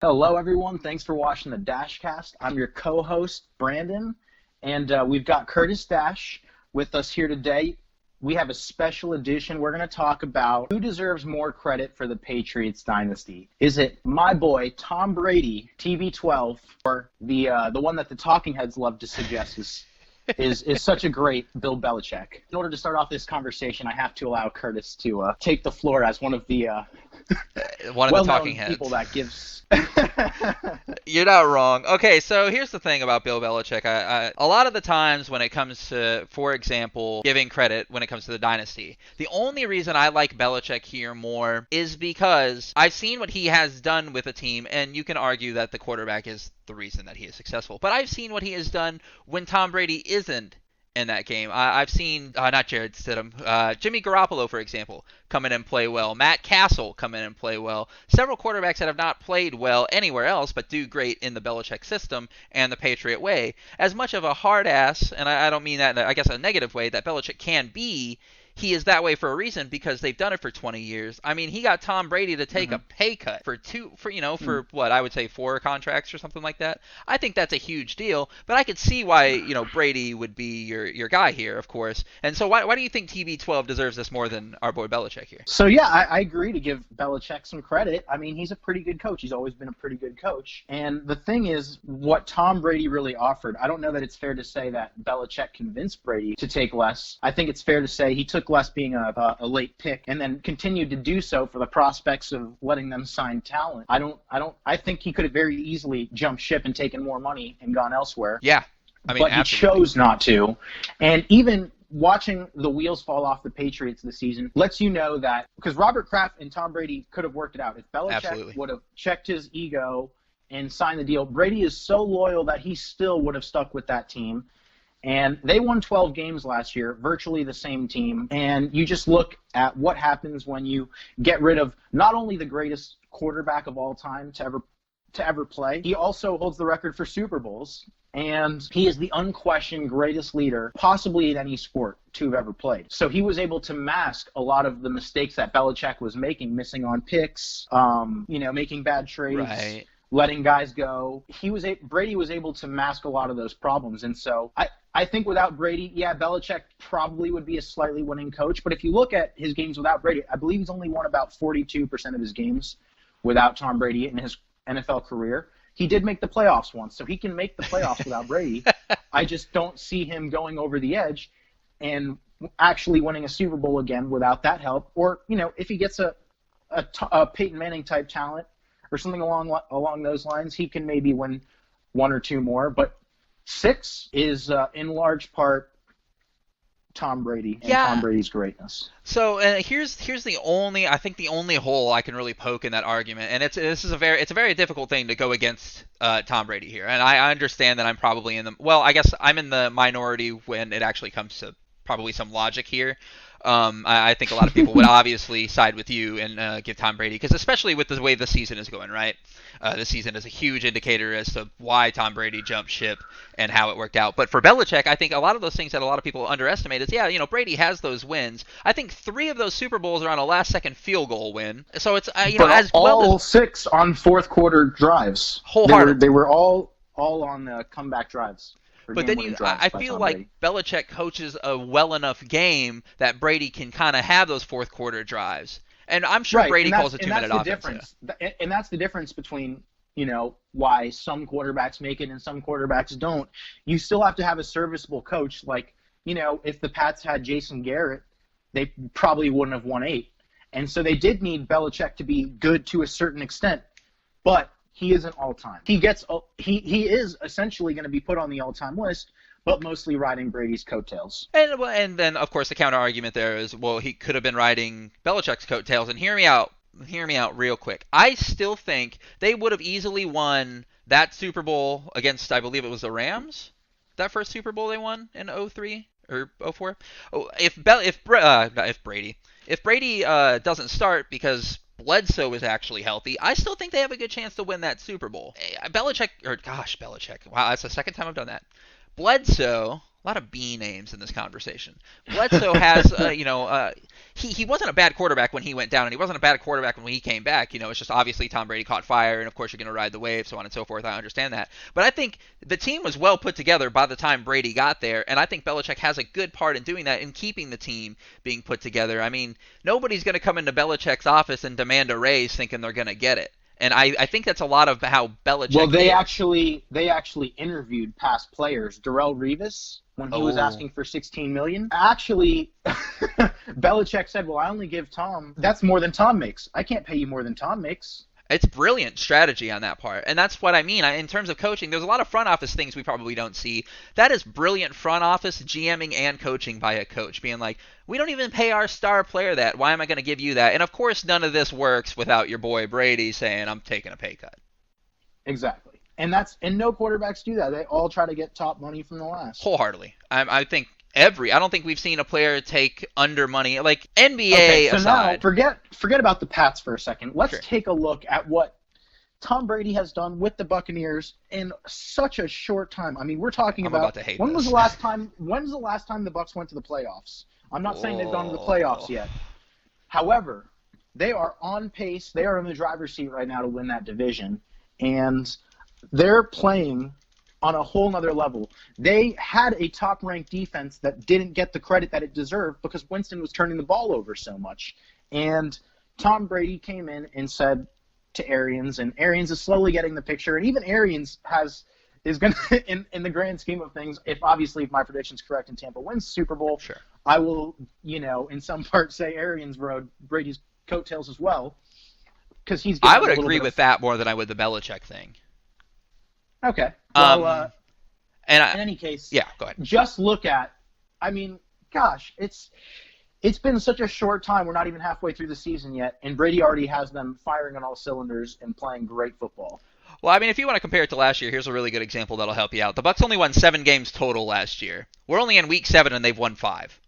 Hello, everyone. Thanks for watching the Dasch Cast. I'm your co-host, Brandon, and we've got Curtis Dasch with us here today. We have a special edition. We're going to talk about who deserves more credit for the Patriots dynasty. Is it my boy Tom Brady, TB12, or the one that the talking heads love to suggest is such a great Bill Belichick? In order to start off this conversation, I have to allow Curtis to take the floor as one of the one of the talking well-known heads. people that gives. You're not wrong. Okay, so here's the thing about Bill Belichick. A lot of the times when it comes to, for example, giving credit when it comes to the dynasty, the only reason I like Belichick here more is because I've seen what he has done with a team, and you can argue that the quarterback is the reason that he is successful. But I've seen what he has done when Tom Brady isn't in that game. I've seen, not Jared Stidham, Jimmy Garoppolo, for example, come in and play well. Matt Castle come in and play well. Several quarterbacks that have not played well anywhere else but do great in the Belichick system and the Patriot way. As much of a hard ass, and I don't mean that in, I guess, a negative way, that Belichick can be, he is that way for a reason because they've done it for 20 years. I mean, he got Tom Brady to take a pay cut for what I would say 4 contracts or something like that. I think that's a huge deal, but I could see why, Brady would be your guy here, of course. And so why do you think TB12 deserves this more than our boy Belichick here? So, yeah, I agree to give Belichick some credit. I mean, he's a pretty good coach. He's always been a pretty good coach. And the thing is, what Tom Brady really offered, I don't know that it's fair to say that Belichick convinced Brady to take less. I think it's fair to say he took less being a late pick and then continued to do so for the prospects of letting them sign talent. I think he could have very easily jumped ship and taken more money and gone elsewhere. Yeah. I mean, but absolutely. He chose not to. And even watching the wheels fall off the Patriots this season lets you know that, because Robert Kraft and Tom Brady could have worked it out. If Belichick would have checked his ego and signed the deal, Brady is so loyal that he still would have stuck with that team. And they won 12 games last year, virtually the same team. And you just look at what happens when you get rid of not only the greatest quarterback of all time to ever play, he also holds the record for Super Bowls. And he is the unquestioned greatest leader, possibly in any sport, to have ever played. So he was able to mask a lot of the mistakes that Belichick was making, missing on picks, making bad trades. Right. Letting guys go. Brady was able to mask a lot of those problems. And so I think without Brady, yeah, Belichick probably would be a slightly winning coach. But if you look at his games without Brady, I believe he's only won about 42% of his games without Tom Brady in his NFL career. He did make the playoffs once, so he can make the playoffs without Brady. I just don't see him going over the edge and actually winning a Super Bowl again without that help. Or, if he gets a Peyton Manning type talent, or something along those lines, he can maybe win 1 or 2 more. But 6 is in large part Tom Brady and Tom Brady's greatness. So here's the only hole I can really poke in that argument, and it's a very difficult thing to go against Tom Brady here, and I understand that I'm probably I guess I'm in the minority when it actually comes to probably some logic here. I think a lot of people would obviously side with you and give Tom Brady, because especially with the way the season is going, right? The season is a huge indicator as to why Tom Brady jumped ship and how it worked out. But for Belichick, I think a lot of those things that a lot of people underestimate is, Brady has those wins. I think 3 of those Super Bowls are on a last-second field goal win. So it's, as all well as 6 on fourth quarter drives. Wholehearted. They were all on comeback drives. But then I feel like Belichick coaches a well enough game that Brady can kind of have those fourth quarter drives. And I'm sure Brady calls a 2-minute offense. And that's the difference between, why some quarterbacks make it and some quarterbacks don't. You still have to have a serviceable coach. Like, if the Pats had Jason Garrett, they probably wouldn't have won 8. And so they did need Belichick to be good to a certain extent. But he isn't all-time. He is essentially going to be put on the all-time list, but mostly riding Brady's coattails. And then, of course, the counter-argument there is, well, he could have been riding Belichick's coattails. And hear me out real quick. I still think they would have easily won that Super Bowl against, I believe it was the Rams, that first Super Bowl they won in 03 or 04. If Brady doesn't start because Bledsoe is actually healthy, I still think they have a good chance to win that Super Bowl. Belichick. Wow, that's the second time I've done that. Bledsoe, a lot of B names in this conversation. Bledsoe has, he wasn't a bad quarterback when he went down, and he wasn't a bad quarterback when he came back. It's just obviously Tom Brady caught fire, and of course you're going to ride the wave, so on and so forth. I understand that. But I think the team was well put together by the time Brady got there, and I think Belichick has a good part in doing that, in keeping the team being put together. I mean, nobody's going to come into Belichick's office and demand a raise thinking they're going to get it. And I think that's a lot of how Belichick Well, they actually interviewed past players. Darrelle Revis, when he was asking for $16 million, actually, Belichick said, well, I only give Tom, that's more than Tom makes. I can't pay you more than Tom makes. It's brilliant strategy on that part. And that's what I mean. In terms of coaching, there's a lot of front office things we probably don't see. That is brilliant front office GMing and coaching by a coach, being like, we don't even pay our star player that. Why am I going to give you that? And of course, none of this works without your boy Brady saying, I'm taking a pay cut. Exactly. And no quarterbacks do that. They all try to get top money from the last. Wholeheartedly. I think I don't think we've seen a player take under money, like NBA aside. Now forget about the Pats for a second. Let's take a look at what Tom Brady has done with the Buccaneers in such a short time. I mean, we're talking about when was the last time the Bucs went to the playoffs? I'm not saying they've gone to the playoffs yet. However, they are on pace. They are in the driver's seat right now to win that division, and they're playing on a whole nother level. They had a top-ranked defense that didn't get the credit that it deserved because Winston was turning the ball over so much. And Tom Brady came in and said to Arians, and Arians is slowly getting the picture, and even Arians is going to, in the grand scheme of things, if my prediction's correct and Tampa wins the Super Bowl, I will, in some part say Arians rode Brady's coattails as well. Because I would agree with that more than I would the Belichick thing. Okay. Well, in any case, yeah, go ahead. Just look at, I mean, gosh, it's been such a short time. We're not even halfway through the season yet, and Brady already has them firing on all cylinders and playing great football. Well, I mean, if you want to compare it to last year, here's a really good example that'll help you out. The Bucs only won 7 games total last year. We're only in week 7, and they've won 5.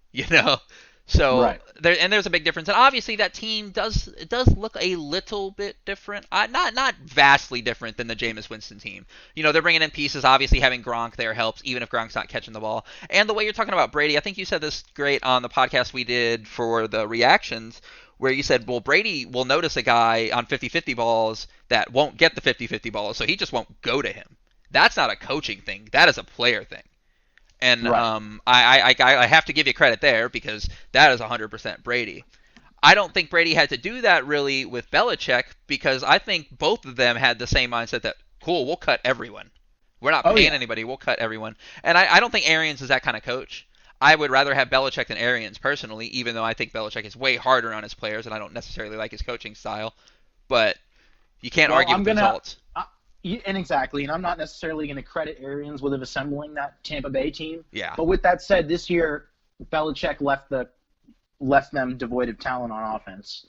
So there's a big difference, and obviously that team does look a little bit different, not vastly different than the Jameis Winston team. They're bringing in pieces. Obviously, having Gronk there helps, even if Gronk's not catching the ball. And the way you're talking about Brady, I think you said this great on the podcast we did for the reactions, where you said, well, Brady will notice a guy on 50-50 balls that won't get the 50-50 balls, so he just won't go to him. That's not a coaching thing. That is a player thing. And I have to give you credit there because that is 100% Brady. I don't think Brady had to do that really with Belichick because I think both of them had the same mindset that, cool, we'll cut everyone. We're not paying anybody. We'll cut everyone. And I don't think Arians is that kind of coach. I would rather have Belichick than Arians personally, even though I think Belichick is way harder on his players and I don't necessarily like his coaching style. But you can't argue with results. And exactly, and I'm not necessarily going to credit Arians with assembling that Tampa Bay team. Yeah. But with that said, this year Belichick left them devoid of talent on offense,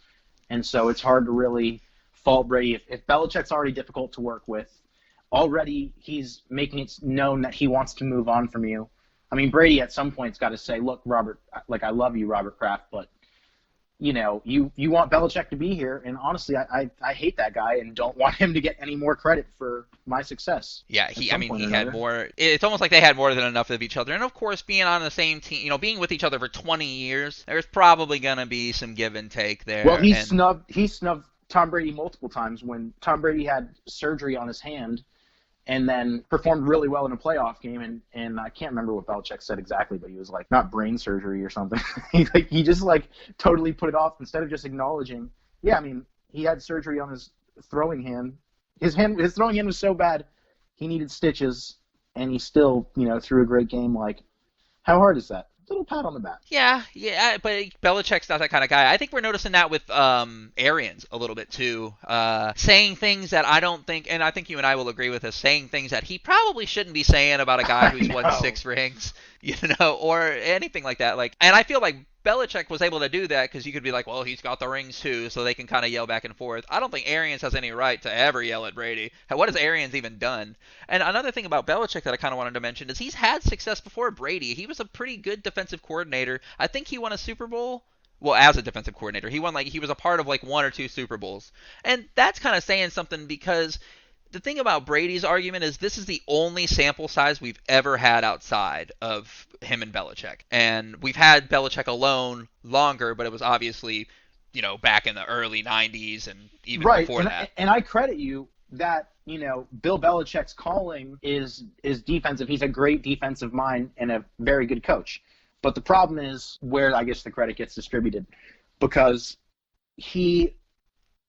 and so it's hard to really fault Brady. If Belichick's already difficult to work with, already he's making it known that he wants to move on from you. I mean, Brady at some point's got to say, look, Robert, like I love you, Robert Kraft, but you want Belichick to be here, and honestly, I hate that guy and don't want him to get any more credit for my success. Yeah, he had more. It's almost like they had more than enough of each other, and of course, being on the same team, being with each other for 20 years, there's probably gonna be some give and take there. Well, he snubbed Tom Brady multiple times when Tom Brady had surgery on his hand. And then performed really well in a playoff game, and I can't remember what Belichick said exactly, but he was like, not brain surgery or something. he just totally put it off instead of just acknowledging. Yeah, I mean, he had surgery on his throwing hand. His throwing hand was so bad, he needed stitches, and he still threw a great game. Like, how hard is that? Little pat on the back. Yeah, but Belichick's not that kind of guy. I think we're noticing that with Arians a little bit too, saying things that I don't think, and I think you and I will agree with this, saying things that he probably shouldn't be saying about a guy who's won 6 rings, or anything like that. And I feel like Belichick was able to do that because you could be like, well, he's got the rings too, so they can kind of yell back and forth. I don't think Arians has any right to ever yell at Brady. What has Arians even done? And another thing about Belichick that I kind of wanted to mention is he's had success before Brady. He was a pretty good defensive coordinator. I think he won a Super Bowl. Well, as a defensive coordinator, he was a part of 1 or 2 Super Bowls. And that's kind of saying something because the thing about Brady's argument is this is the only sample size we've ever had outside of him and Belichick. And we've had Belichick alone longer, but it was obviously, back in the early 90s and even before that. And I credit you that, Bill Belichick's calling is defensive. He's a great defensive mind and a very good coach. But the problem is where I guess the credit gets distributed, because he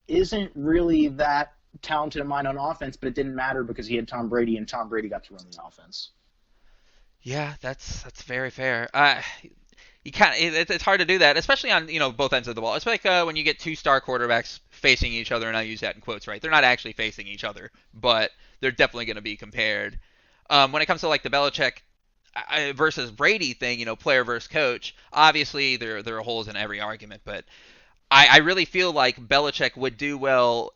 isn't really that talented a mind on offense, but it didn't matter because he had Tom Brady, and Tom Brady got to run the offense. Yeah, that's very fair. It's hard to do that, especially on both ends of the ball. It's like when you get two star quarterbacks facing each other, and I use that in quotes, right? They're not actually facing each other, but they're definitely going to be compared. When it comes to like the Belichick versus Brady thing, player versus coach, obviously there are holes in every argument, but I really feel like Belichick would do well.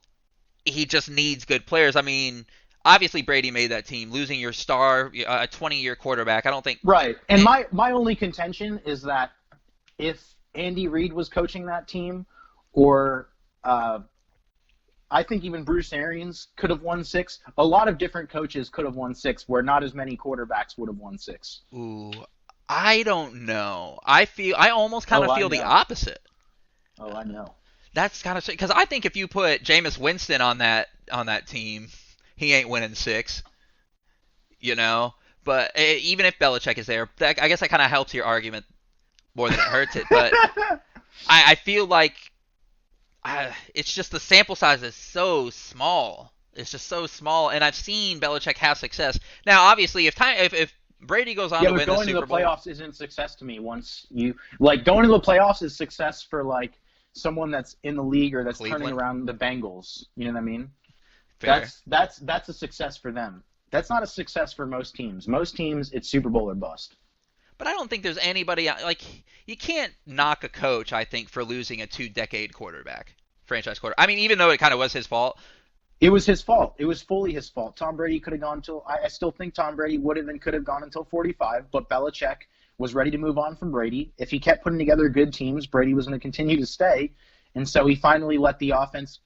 He just needs good players. I mean, obviously Brady made that team. Losing your star, a 20-year quarterback, I don't think. Right. And my only contention is that if Andy Reid was coaching that team, or I think even Bruce Arians could have won 6. A lot of different coaches could have won 6, where not as many quarterbacks would have won 6. Ooh, I don't know. I almost kind of feel the opposite. Oh, I know. That's kind of because I think if you put Jameis Winston on that team, he ain't winning 6. But even if Belichick is there, I guess that kind of helps your argument more than it hurts it. But I feel like it's just the sample size is so small. It's just so small, and I've seen Belichick have success. Now, obviously, if Brady goes on to win the Super Bowl, going to the playoffs isn't success to me. Once you going to the playoffs is success for someone that's in the league or that's Cleveland. turning around the Bengals. You know what I mean? Fair. That's a success for them. That's not a success for most teams. Most teams, it's Super Bowl or bust. But I don't think there's anybody you can't knock a coach, I think, for losing a 2-decade franchise quarterback. I mean, even though it kind of was his fault. It was his fault. It was fully his fault. Tom Brady could have gone till I still think Tom Brady would have and could have gone until 45, but Belichick was ready to move on from Brady. If he kept putting together good teams, Brady was going to continue to stay. And so he finally let the offense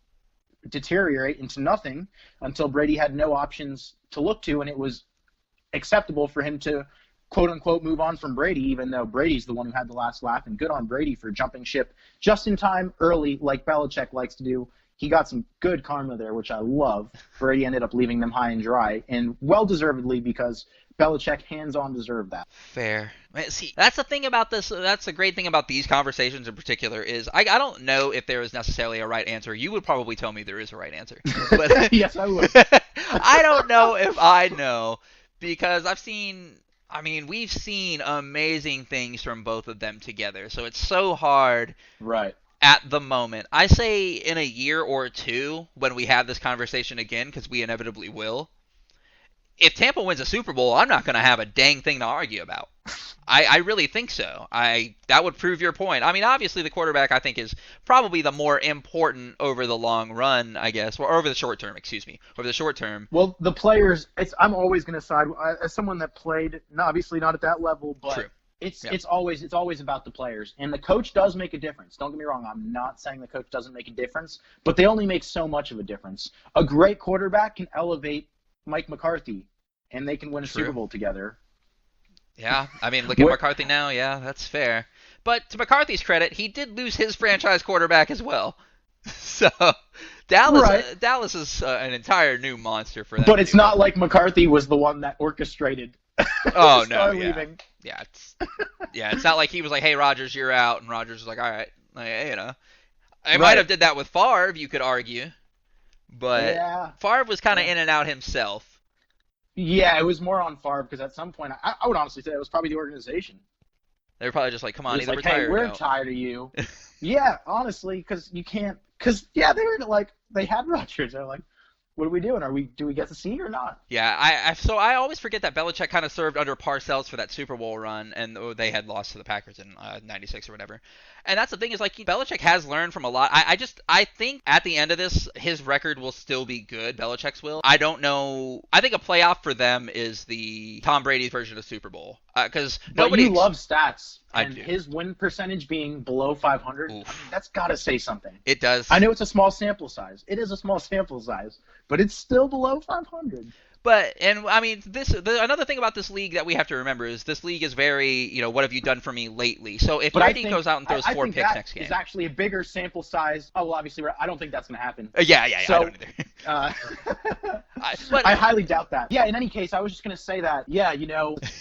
deteriorate into nothing until Brady had no options to look to, and it was acceptable for him to, quote-unquote, move on from Brady, even though Brady's the one who had the last laugh, and good on Brady for jumping ship just in time early like Belichick likes to do. He got some good karma there, which I love. Brady ended up leaving them high and dry, and well-deservedly, because Belichick hands-on deserved that. Fair. See, that's the thing about this. That's the great thing about these conversations in particular is I don't know if there is necessarily a right answer. You would probably tell me there is a right answer. But yes, I would. I don't know if I know, because we've seen amazing things from both of them together. So it's so hard. Right. At the moment. I say in a year or two when we have this conversation again, because we inevitably will, if Tampa wins a Super Bowl, I'm not going to have a dang thing to argue about. I really think so. That would prove your point. I mean, obviously the quarterback I think is probably the more important over the long run, I guess, or over the short term, over the short term. Well, the players, I'm always going to side, as someone that played, obviously not at that level, but True. It's always about the players, and the coach does make a difference. Don't get me wrong. I'm not saying the coach doesn't make a difference, but they only make so much of a difference. A great quarterback can elevate Mike McCarthy, and they can win a Super Bowl together. Yeah, I mean, look at McCarthy now. Yeah, that's fair. But to McCarthy's credit, he did lose his franchise quarterback as well. So Dallas is an entire new monster for them. But it's not like McCarthy was the one that orchestrated. Oh no! Leaving. Yeah, it's not like he was like, "Hey, Rodgers, you're out," and Rodgers was like, "All right," I might have did that with Favre, you could argue, but Favre was kind of in and out himself. Yeah, it was more on Favre because at some point, I would honestly say it was probably the organization. They were probably just like, "Come on, either retire." Hey, we're tired of you. Yeah, honestly, because you can't. Because they were like, they had Rodgers. They're like, what are we doing? Do we get to see or not? Yeah, so I always forget that Belichick kind of served under Parcells for that Super Bowl run, and they had lost to the Packers in '96 or whatever. And that's the thing is, like, Belichick has learned from a lot. I think at the end of this, his record will still be good. Belichick's will. I don't know. I think a playoff for them is the Tom Brady's version of Super Bowl. Because But nobody. you love stats, I and do. his win percentage being below 500, I mean, that's got to say something. It does. I know it's a small sample size. It is a small sample size, but it's still below 500. But, and I mean, another thing about this league that we have to remember is this league is very, what have you done for me lately? So if Brady goes out and throws 4 picks next game, is actually a bigger sample size. Oh, well, obviously, I don't think that's going to happen. Yeah, so, I don't either. I highly doubt that. Yeah, in any case, I was just going to say that. Yeah,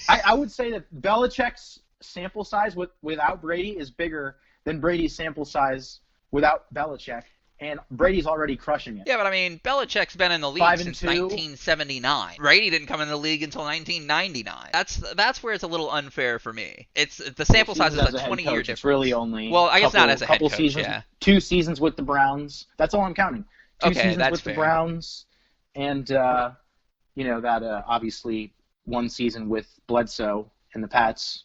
I would say that Belichick's sample size without Brady is bigger than Brady's sample size without Belichick. And Brady's already crushing it. Yeah, but I mean, Belichick's been in the league since 1979. Brady didn't come in the league until 1999. That's where it's a little unfair for me. It's the sample size is a 20-year difference. It's really only I guess not as a head coach. Seasons, yeah. 2 seasons with the Browns. That's all I'm counting. 2 seasons with fair. The Browns, and that obviously 1 season with Bledsoe and the Pats,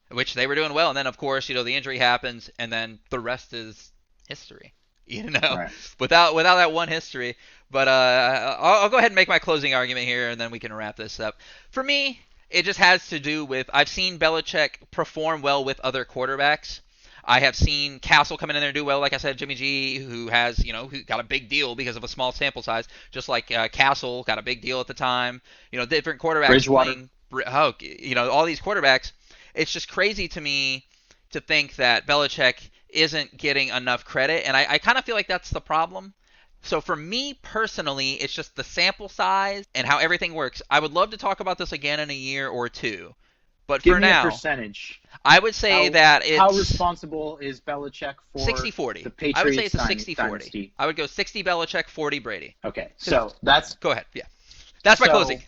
which they were doing well. And then of course the injury happens, and then the rest is history. Right. without that one history. But I'll go ahead and make my closing argument here, and then we can wrap this up. For me, it just has to do with I've seen Belichick perform well with other quarterbacks. I have seen Castle come in there and do well, like I said, Jimmy G, who has, who got a big deal because of a small sample size, just like Castle got a big deal at the time. Different quarterbacks Bridgewater. playing, all these quarterbacks. It's just crazy to me to think that Belichick isn't getting enough credit, and I kind of feel like that's the problem. So for me personally, it's just the sample size and how everything works. I would love to talk about this again in a year or two, but Give for me now, a percentage. I would say that it's how responsible is Belichick for 60-40. the Patriots? I would say it's a 60-40. Dynasty. I would go 60 Belichick, 40 Brady. Okay, so that's go ahead. Yeah, that's my closing.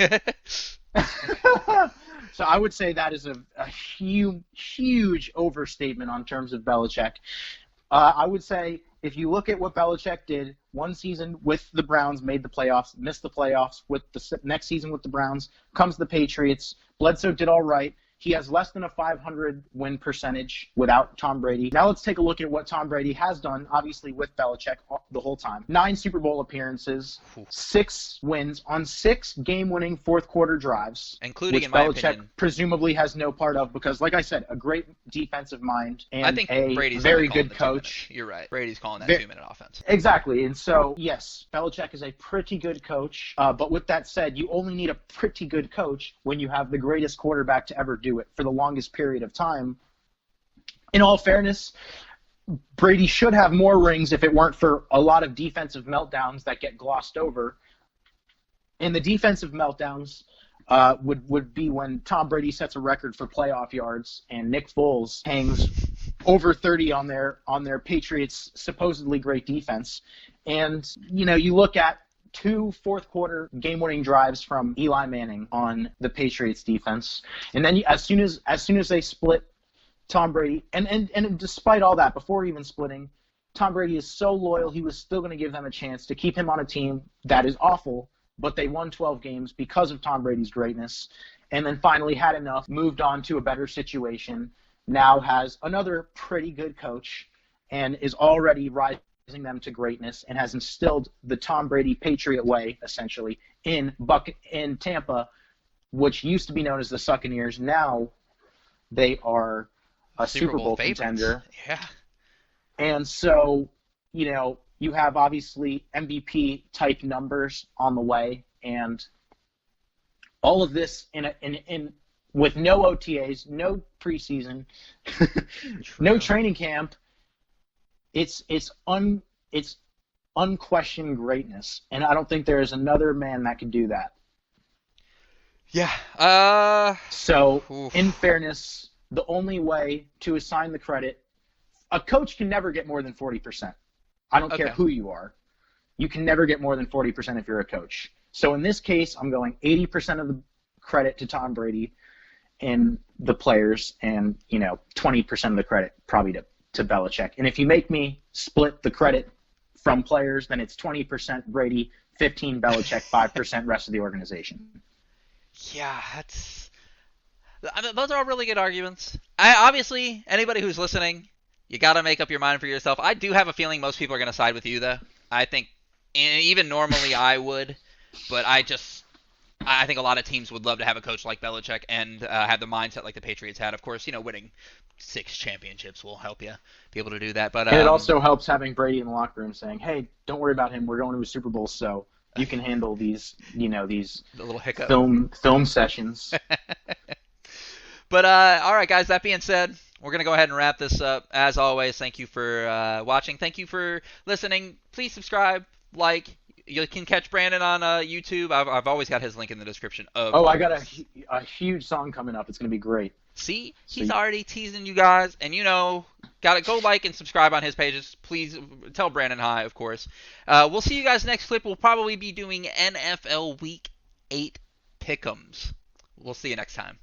So I would say that is a huge overstatement on terms of Belichick. I would say if you look at what Belichick did, 1 season with the Browns, made the playoffs, missed the playoffs, with the next season with the Browns, comes the Patriots. Bledsoe did all right. He has less than a 500 win percentage without Tom Brady. Now let's take a look at what Tom Brady has done, obviously with Belichick the whole time. 9 Super Bowl appearances, 6 wins on 6 game-winning fourth-quarter drives, including, which in my Belichick opinion, presumably has no part of because, like I said, a great defensive mind and I think a Brady's very good coach. You're right. Brady's calling that 2-minute offense. Exactly. And so, yes, Belichick is a pretty good coach. But with that said, you only need a pretty good coach when you have the greatest quarterback to ever do it for the longest period of time. In all fairness, Brady should have more rings if it weren't for a lot of defensive meltdowns that get glossed over. And the defensive meltdowns would be when Tom Brady sets a record for playoff yards and Nick Foles hangs over 30 on their Patriots' supposedly great defense. And, you look at 2 fourth-quarter game-winning drives from Eli Manning on the Patriots defense, and then as soon as they split Tom Brady, and despite all that, before even splitting, Tom Brady is so loyal, he was still going to give them a chance to keep him on a team that is awful, but they won 12 games because of Tom Brady's greatness, and then finally had enough, moved on to a better situation, now has another pretty good coach, and is already rising them to greatness and has instilled the Tom Brady Patriot way, essentially, in Tampa, which used to be known as the Succaneers. Now they are a Super Bowl contender. Yeah. And so, you have obviously MVP-type numbers on the way, and all of this in with no OTAs, no preseason, no training camp. It's unquestioned greatness, and I don't think there is another man that can do that. Yeah. So, in fairness, the only way to assign the credit, a coach can never get more than 40%. I don't care who you are. You can never get more than 40% if you're a coach. So in this case, I'm going 80% of the credit to Tom Brady and the players, and 20% of the credit probably to Belichick. And if you make me split the credit from players, then it's 20% Brady, 15 Belichick, 5% rest of the organization. Yeah, those are all really good arguments. Obviously, anybody who's listening, you got to make up your mind for yourself. I do have a feeling most people are going to side with you, though. I think even normally I would, but I just I think a lot of teams would love to have a coach like Belichick and have the mindset like the Patriots had. Of course, winning 6 championships will help you be able to do that. But and it also helps having Brady in the locker room saying, "Hey, don't worry about him. We're going to a Super Bowl, so you can handle these, these the little hiccup film sessions." But all right, guys. That being said, we're gonna go ahead and wrap this up. As always, thank you for watching. Thank you for listening. Please subscribe, like. You can catch Brandon on YouTube. I've always got his link in the description of. Oh, I got a huge song coming up. It's gonna be great. See, he's already teasing you guys, and gotta go like and subscribe on his pages. Please tell Brandon hi, of course. We'll see you guys next clip. We'll probably be doing NFL Week 8 pick'ems. We'll see you next time.